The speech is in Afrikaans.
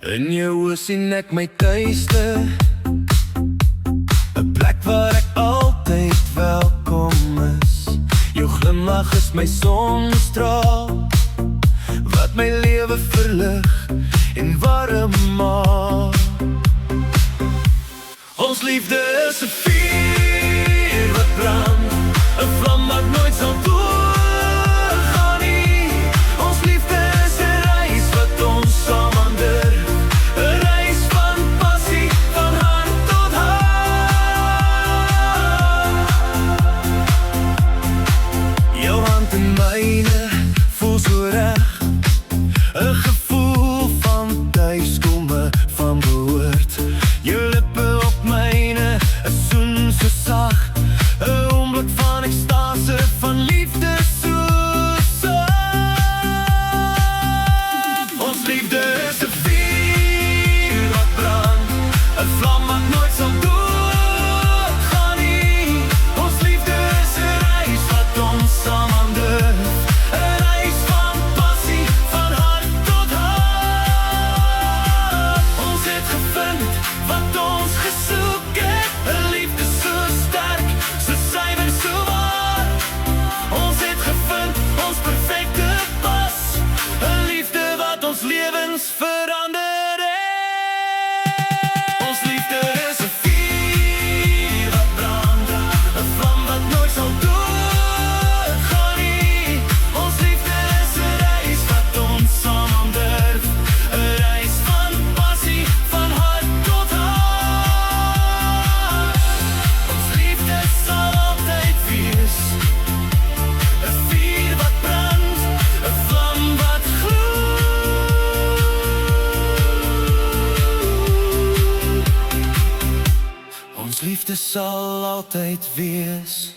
In jou oë sien ek my tuiste, 'n plek waar ek altyd welkom is. Jou glimlach is my sonstraal, wat my lewe verlig en warm maak. Ons liefde is 'n vuur wat brand, 'n vlam wat nooit sal doodgaan nie. Ons liefde is 'n reis wat ons saam aandurf, 'n reis van passie, van hart tot hart. Jou hand in myne voel so reg, 'n gevoel van tuiskomme, van behoort. Jou lippe op myne, 'n soen so sag, 'n oomblik van ekstase, van liefde so sag. Ons liefde is 'n vuur wat brand, 'n vlam wat nooit sal doodgaan nie. Ons liefde is 'n reis wat ons saam aandurf, 'n reis van passie, van hart tot hart. Ons het gevind wat ons gesoek het, 'n liefde so sterk, so suiwer, so waar. Ons het gevind ons perfekte pas, 'n liefde wat ons lewens verander het. Ons liefde is 'n vuur wat brand, 'n vlam wat nooit sal doodgaan nie. Ons liefde is 'n reis wat ons saam aandurf, 'n reis van passie, van hart tot hart. Ons liefde sal altyd wees 'n vuur wat brand, 'n vlam wat gloei. Ons liefde sal altyd wees